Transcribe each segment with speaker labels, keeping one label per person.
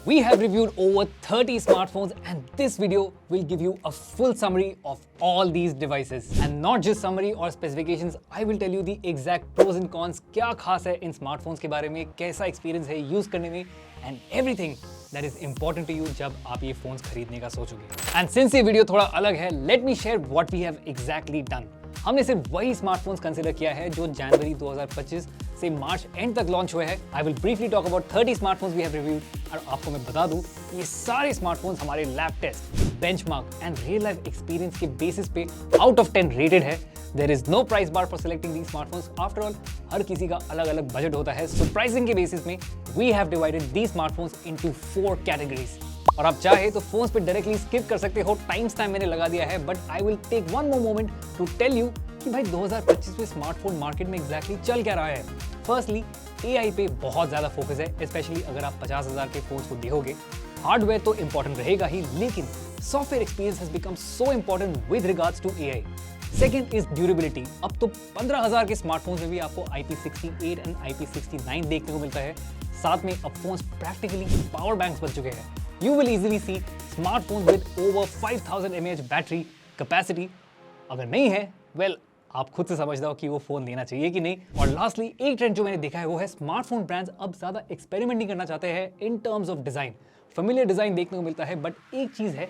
Speaker 1: We have reviewed over 30 smartphones and this video will give you a full summary of all these devices. And not just summary or specifications, I will tell you the exact pros and cons, क्या खास है इन smartphones के बारे में, कैसा experience है use करने में and everything that is important to you जब आप ये phones खरीदने का सोचोगे. And since ये video थोड़ा अलग है, let me share what we have exactly done. हमने सिर्फ वही स्मार्टफोन्स कंसीडर किया है जो जनवरी 2025 से मार्च एंड तक लॉन्च हुए हैं. I will briefly talk about 30 smartphones we have reviewed और आपको मैं बता दूं ये सारे स्मार्टफोन्स हमारे lab test, benchmark and real life experience के बेसिस पे आउट ऑफ 10 रेटेड है. There is no price bar for selecting these smartphones. After all हर किसी का अलग अलग बजट होता है, सो प्राइसिंग के बेसिस में we have divided these smartphones into 4 categories. और आप चाहे तो फोन्स पे डायरेक्टली स्किप कर सकते हो, टाइम मैंने लगा दिया है, but I will take one more moment to tell you कि भाई 2025 में स्मार्टफोन मार्केट में एग्जैक्टली चल क्या रहा है. फर्स्टली AI पे बहुत ज़्यादा फोकस है, स्पेशली अगर आप 50,000 के फोन्स को देखोगे. हार्डवेयर तो इंपॉर्टेंट रहेगा ही, लेकिन software experience has become so important with regards to AI. Second is durability. अब तो 15,000 के स्मार्टफोन्स में भी आपको IP68 एंड IP69 देखने को मिलता है. साथ में अब फोन्स प्रैक्टिकली पावर बैंक्स बन चुके हैं. You will easily see smartphones with over 5000 mAh battery capacity. अगर नहीं है, well, आप खुद से समझ जाओ कि वो फोन लेना चाहिए कि नहीं. और लास्टली एक ट्रेंड जो मैंने देखा है वो है स्मार्टफोन ब्रांड्स अब ज्यादा एक्सपेरिमेंट नहीं करना चाहते हैं in terms of design. Familiar design देखने को मिलता है, बट एक चीज है,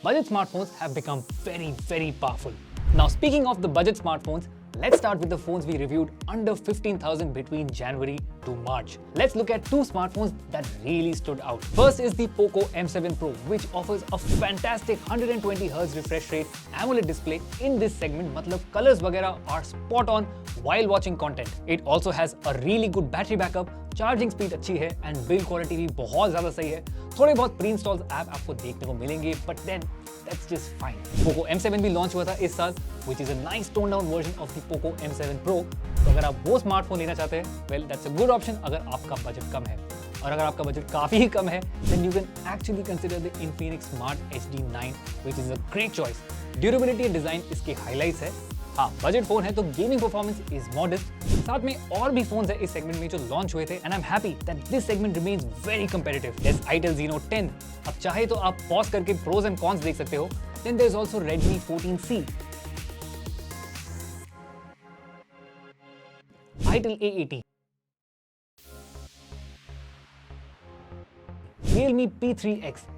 Speaker 1: budget smartphones have become very very powerful. Now speaking of the budget smartphones, let's start with the phones we reviewed under 15,000 between January to March. Let's look at two smartphones that really stood out. First is the Poco M7 Pro, which offers a fantastic 120Hz refresh rate AMOLED display in this segment. मतलब colors वगैरह are spot on while watching content. It also has a really good battery backup, charging speed अच्छी है and build quality भी बहुत ज्यादा सही है. थोड़े बहुत प्री इंस्टॉल्ड ऐप आपको देखने को मिलेंगे, but then that's just fine. Poco M7 भी लॉन्च हुआ था इस साल, which is a nice toned down version of the Poco M7 Pro. तो अगर आप वो स्मार्टफोन लेना चाहते हैं, well that's a good option अगर आपका बजट कम है. और अगर आपका बजट काफी ही कम है, then you can actually consider the Infinix Smart HD9, which is a great choice. Durability and design इसके हाइलाइट्स है. हाँ, बजट फोन है तो गेमिंग परफॉर्मेंस इज मॉडेस्ट. साथ में और भी फोन्स है इस सेगमेंट में जो लॉन्च हुए थे, and I am happy that this segment remains very competitive. There is Itel Xeno 10. अब चाहे तो आप पॉज करके प्रोज एंड कॉन्स देख सकते हो. Then there is also Redmi 14C, Itel A80, Realme P3X.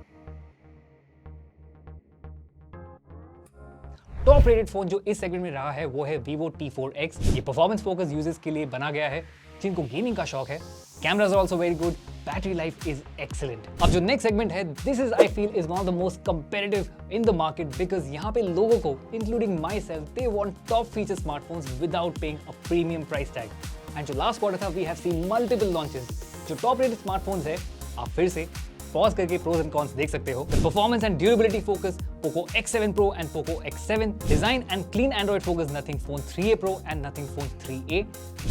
Speaker 1: Top rated phone जो इस सेगमेंट में रहा है वो है Vivo T4X. ये परफॉर्मेंस फोकस यूजर्स के लिए बना गया है जिनको गेमिंग का शौक है. Cameras are also very good, battery life is excellent. अब जो नेक्स्ट सेगमेंट है, this is I feel is one of the most competitive in the market, because यहाँ पे लोगों को including my self they want top feature smartphones without paying a premium price tag. And जो last quarter था, we have seen multiple launches. जो top rated smartphones है, आप फिर से पॉज करके प्रोज एंड कॉन्स देख सकते हो. Performance and durability focus Poco X7 Pro and Poco X7. Design and clean Android focus Nothing Phone 3a Pro and Nothing Phone 3a.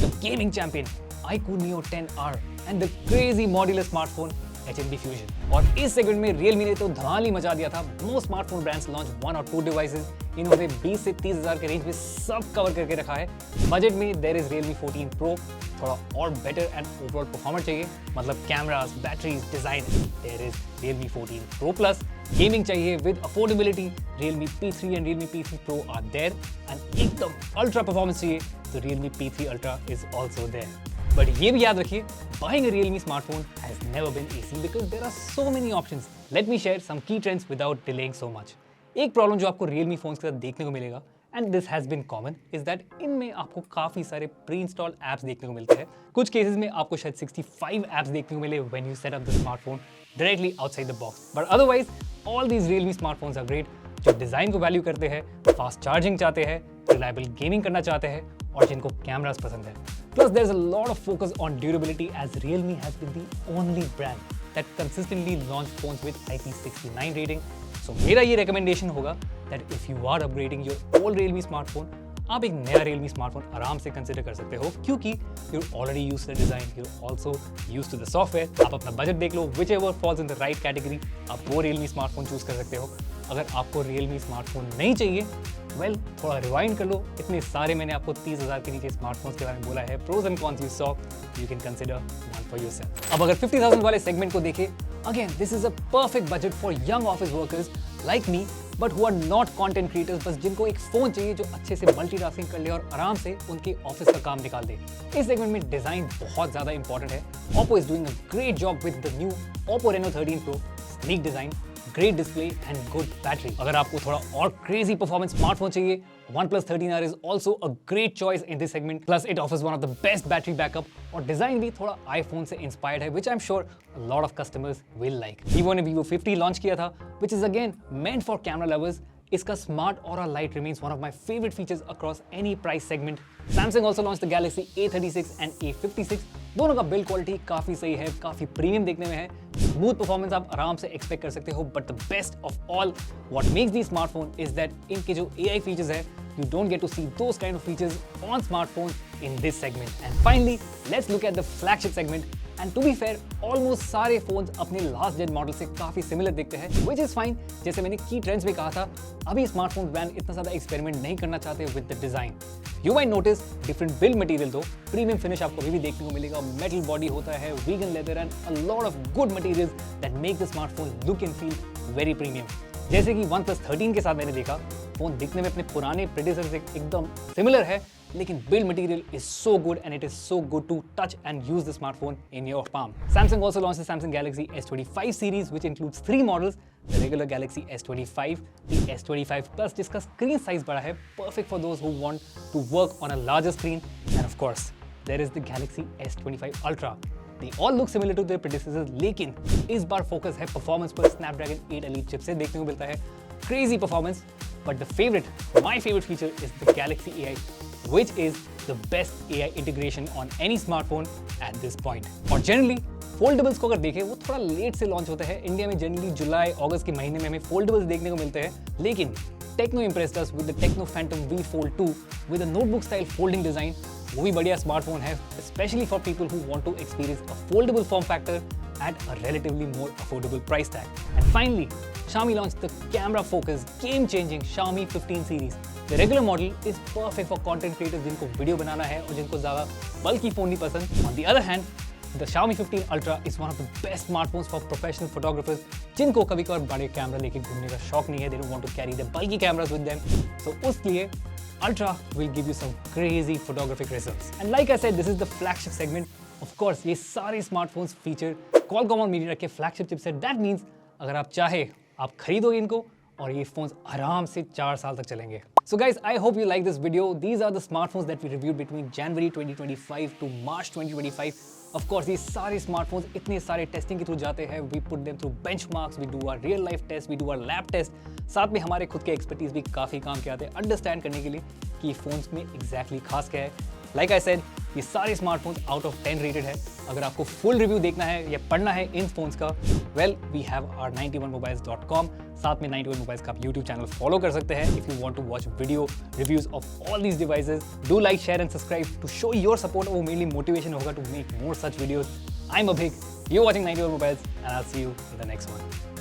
Speaker 1: The gaming champion iQOO Neo 10R and the crazy modular smartphone HMD Fusion. और इस segment में Realme ने तो धमाल ही मचा दिया था. Most smartphone brands launch 1 और 2 devices. इन्होंने 20 से 30,000 के रेंज में सब कवर करके रखा है. बजट में देयर इज Realme 14 Pro, थोड़ा और बेटर एंड ओवरऑल परफॉर्मर चाहिए, मतलब cameras, batteries, design, there is Realme 14 Pro Plus. Gaming चाहिए with affordability, Realme P3 and Realme P3 Pro are there. And एकदम अल्ट्रा परफॉर्मेंस चाहिए तो Realme P3 Ultra is also there. But ये भी याद रखिए, buying a Realme smartphone has never been easy because there are so many options. Let me share some key trends without delaying so much. एक problem जो आपको Realme phones के साथ देखने को मिलेगा, and this has been common, is that इनमें आपको काफी सारे प्री इंस्टॉल्ड ऐप्स देखने को मिलते हैं. कुछ केसेस में आपको शायद 65 ऐप्स देखने को मिले when you set up the smartphone directly outside the box. But otherwise, all these Realme smartphones are great. जो डिजाइन को वैल्यू करते हैं, फास्ट चार्जिंग चाहते हैं, रिलायबल गेमिंग करना चाहते हैं और जिनको कैमरास पसंद है. Plus, there's a lot of focus on durability as Realme has been the only brand that consistently launched phones with IP69 rating. So, मेरा ये recommendation होगा that if you are upgrading your old Realme smartphone, आप एक नया Realme smartphone आराम से consider कर सकते हो, क्योंकि you're already used to the design, you're also used to the software. आप अपना बजट देख लो, whichever falls in the right category, आप वो Realme स्मार्टफोन चूज कर सकते हो. अगर आपको Realme स्मार्टफोन नहीं चाहिए, वेल थोड़ा रिवाइंड कर लो. इतने सारे मैंने आपको 30,000 के नीचे स्मार्टफोन्स के बारे में बोला है. Pros and cons you saw, you can consider one for yourself. अब अगर 50,000 वाले सेगमेंट को देखें, Again, this is a perfect budget for young office workers like me, but who are not content creators, बस जिनको एक फोन चाहिए जो अच्छे से मल्टीटास्किंग कर ले और आराम से उनके ऑफिस का काम निकाल दे। इस सेगमेंट में डिजाइन बहुत ज्यादा इंपॉर्टेंट है। Oppo is doing a great job with the new Oppo Reno 13 Pro, sleek design, great display and good battery. अगर आपको थोड़ा और crazy performance smartphone चाहिए, OnePlus 13R is also a great choice in this segment. Plus it offers one of the best battery backup और design भी थोड़ा iPhone से inspired है, which I'm sure a lot of customers will like. Vivo ने Vivo 50 launch किया था, which is again meant for camera lovers. इसका Smart Aura Light remains one of my favorite features across any price segment. Samsung also launched the Galaxy A36 and A56. दोनों का build quality काफी सही है, काफी premium देखने में है। स्मूथ परफॉर्मेंस आप आराम से एक्सपेक्ट कर सकते हो, but the best of all what makes the smartphone is that इनके जो AI फीचर्स है, you don't get to see those kind of features on smartphones in this segment. And finally, let's look at the flagship segment. And to be fair, almost सारे phones अपने last gen model से काफी similar दिखते हैं, which is fine. जैसे मैंने key trends में कहा था, अभी स्मार्टफोन ब्रांड इतना ज़्यादा एक्सपेरिमेंट नहीं करना चाहते with the design. You might notice different build material though. Premium finish आपको अभी भी देखने को मिलेगा, metal body होता है, vegan leather and a lot of good materials that make the smartphone look and feel very premium. जैसे कि OnePlus 13 के साथ मैंने देखा, फोन दिखने में अपने पुराने प्रेडिसेसर से एकदम सिमिलर है, लेकिन build material is so good and it is so good to touch and use the smartphone in your palm. Samsung also launched the Samsung Galaxy S25 series, which includes 3 models: the regular Galaxy S25, the S25 Plus, जिसका screen size बड़ा है, perfect for those who want to work on a larger screen, and of course, there is the Galaxy S25 Ultra. They all look similar to their predecessors, लेकिन इस बार focus है performance पर। Snapdragon 8 Elite chip से देखने को मिलता है crazy performance, but the favorite, my favorite feature is the Galaxy AI, which is the best AI integration on any smartphone at this point. और generally foldables को अगर देखें, वो थोड़ा लेट से लॉन्च होता है। इंडिया में जनरली जुलाई अगस्त के महीने में हमें foldables देखने को मिलते हैं, लेकिन Tecno impressed us with the Tecno Phantom V Fold 2 with a notebook style folding design. वो भी बढ़िया स्मार्टफोन है, especially for people who want to experience a foldable form factor at a relatively more affordable price tag. And finally, Xiaomi launched the camera-focused, game-changing Xiaomi 15 series. The regular model is perfect for content creators जिनको video बनाना है और जिनको ज़्यादा बल्कि phone नहीं पसंद. On the other hand, the Xiaomi 15 Ultra is one of the best smartphones for professional photographers जिनको कभी-कभार बड़े कैमरा लेके घूमने का शौक नहीं है. They don't want to carry the bulky cameras with them. So उसलिए Ultra will give you some crazy photographic results. And like I said, this is the flagship segment. Of course, ये सारे smartphones feature Qualcomm और MediaTek के flagship chipset. That means अगर आप चाहे, आप खरीदोगे इनको और ये phones आराम से 4 साल तक चलेंगे. So guys, I hope you like this video. These are the smartphones that we reviewed between January 2025 to March 2025. Of course, these सारे smartphones इतने सारे testing के through जाते हैं. We put them through benchmarks, we do our real life tests, we do our lab tests. साथ में हमारे खुद के expertise भी काफ़ी काम के आते हैं understand करने के लिए कि ये phones में exactly खास क्या है. Like I said, ये सारे स्मार्टफोन्स आउट ऑफ 10 रेटेड है. अगर आपको फुल रिव्यू देखना है या पढ़ना है इन फोन्स का, well we have our 91mobiles.com. साथ में 91 मोबाइल्स का आप यूट्यूब चैनल फॉलो कर सकते हैं. If you want to watch video reviews of all these devices, do like, share and subscribe to show your support. वो मेनली मोटिवेशन होगा to make more such videos. I am Abhik, you are watching 91 mobiles and I will see you in the next one.